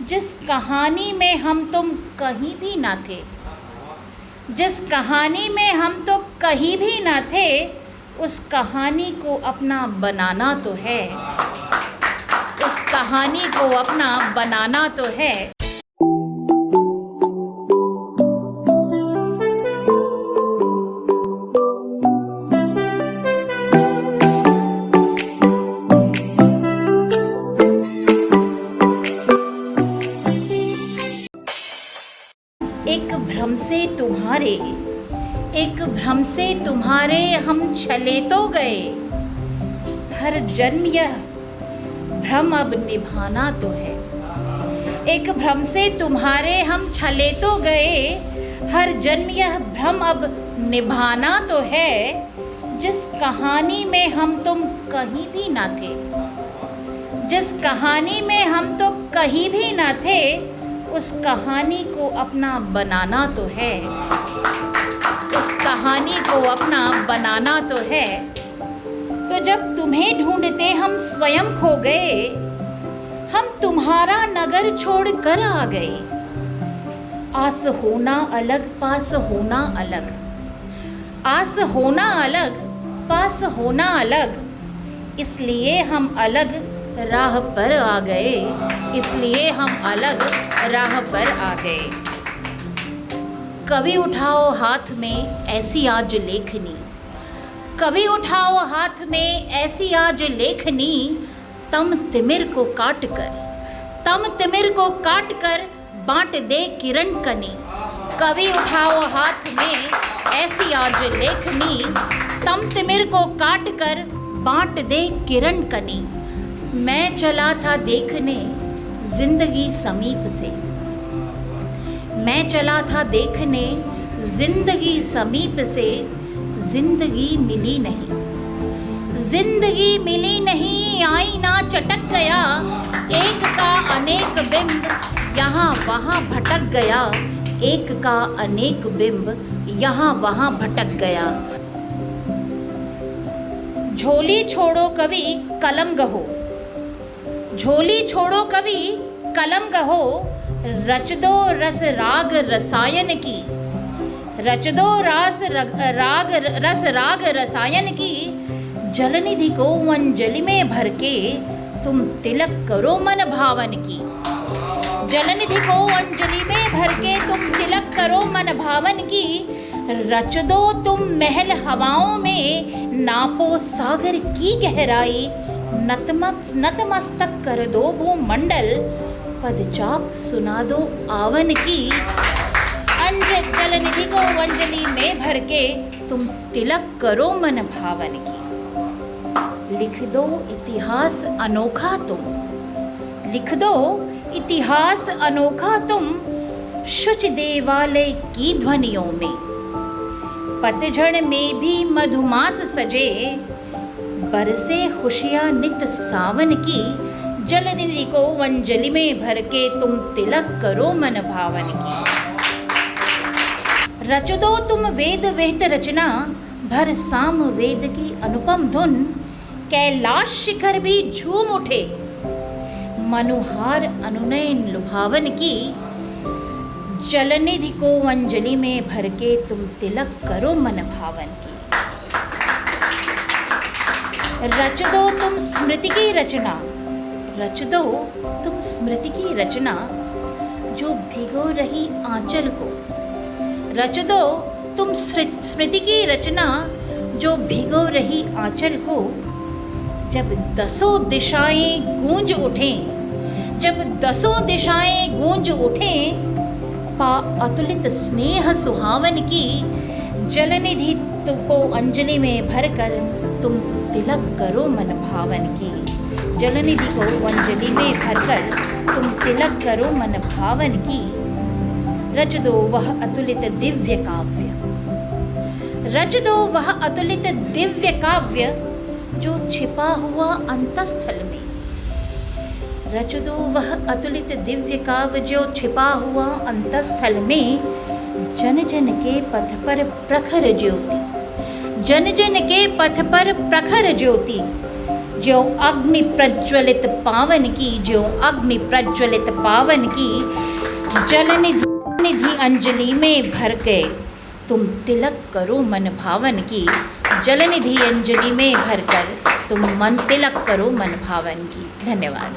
जिस कहानी में हम तुम कहीं भी ना थे, जिस कहानी में हम तुम कहीं भी ना थे, उस कहानी को अपना बनाना तो है, उस कहानी को अपना बनाना तो है। एक भ्रम से तुम्हारे हम छले तो गए, हर जन्म यह भ्रम अब निभाना तो है। एक भ्रम से तुम्हारे हम छले तो गए, हर जन्म यह भ्रम अब निभाना तो है। जिस कहानी में हम तुम कहीं भी ना थे, जिस कहानी में हम तुम कहीं भी ना थे, उस कहानी को अपना बनाना तो है, उस कहानी को अपना बनाना तो है। तो जब तुम्हें ढूंढते हम स्वयं खो गए, हम तुम्हारा नगर छोड़ कर आ गए। आस होना अलग, पास होना अलग, आस होना अलग, पास होना अलग, इसलिए हम अलग राह पर आ गए, इसलिए हम अलग राह पर आ गए। कभी उठाओ हाथ में ऐसी आज लेखनी, कभी उठाओ हाथ में ऐसी आज लेखनी, तम तिमिर को काट कर, तम तिमिर को काट कर बांट दे किरण कनी। कभी उठाओ हाथ में ऐसी आज लेखनी, तम तिमिर को काट कर बांट दे किरण कनी। मैं चला था देखने जिंदगी समीप से, मैं चला था देखने जिंदगी समीप से, जिंदगी मिली नहीं, जिंदगी मिली नहीं, आईना चटक गया, एक का अनेक बिंब यहाँ वहाँ भटक गया, एक का अनेक बिंब यहाँ वहाँ भटक गया। झोली छोड़ो कवि कलम गहो, झोली छोड़ो कवि कलम गहो, रच दो रस राग रसायन की, रच दो रस राग रसायन की। जलनिधि को अंजलि में भर के तुम तिलक करो मन भावन की, जलनिधि को अंजलि में भर के तुम तिलक करो मन भावन की। रच दो तुम महल हवाओं में, नापो सागर की गहराई, नतमस्तक कर दो भूमंडल, पदचाप सुना दो आवन की। जलनिधि को अंजलि में भर के तुम तिलक करो मन भावन की। लिख दो इतिहास अनोखा तुम, लिख दो इतिहास अनोखा तुम, शुच देवालय की ध्वनियों में। पतझड़ में भी मधुमास सजे, बरसे खुशियाँ नित सावन की। जलनिधि को अंजलि में भर के तुम तिलक करो मन भावन की। रच दो तुम वेद विहित रचना, भर साम वेद की अनुपम धुन, कैलाश शिखर भी झूम उठे, मनुहार अनुनयन लुभावन की। जलनिधि को अंजलि में भर के तुम तिलक करो मन भावन की। रच दो तुम स्मृति की रचना, रच दो तुम स्मृति की रचना, जो भिगो रही आंचल को। रच दो तुम स्मृति की रचना, जो भिगो रही आंचल को। जब दसों दिशाएं गूंज उठें, जब दसों दिशाएं गूंज उठें, पा अतुलित स्नेह सुहावन की। जलनिधि को अंजलि में भरकर तुम तिलक करो मन भावन की। जलनिधि को अंजलि में भरकर तुम तिलक करो मन भावन की। रच दो वह अतुलित दिव्य काव्य, रच दो वह अतुलित दिव्य काव्य, जो छिपा हुआ अंतस्थल में। रच दो वह अतुलित दिव्य काव्य, जो छिपा हुआ अंतस्थल में। जन जन के पथ पर प्रखर ज्योति, जन जन के पथ पर प्रखर ज्योति, ज्यों अग्नि प्रज्वलित पावन की, ज्यों अग्नि प्रज्वलित पावन की, जल निधि अंजलि में भर के तुम तिलक करो मन भावन की, जल निधि अंजलि में भरकर तुम मन तिलक करो मन भावन की। धन्यवाद।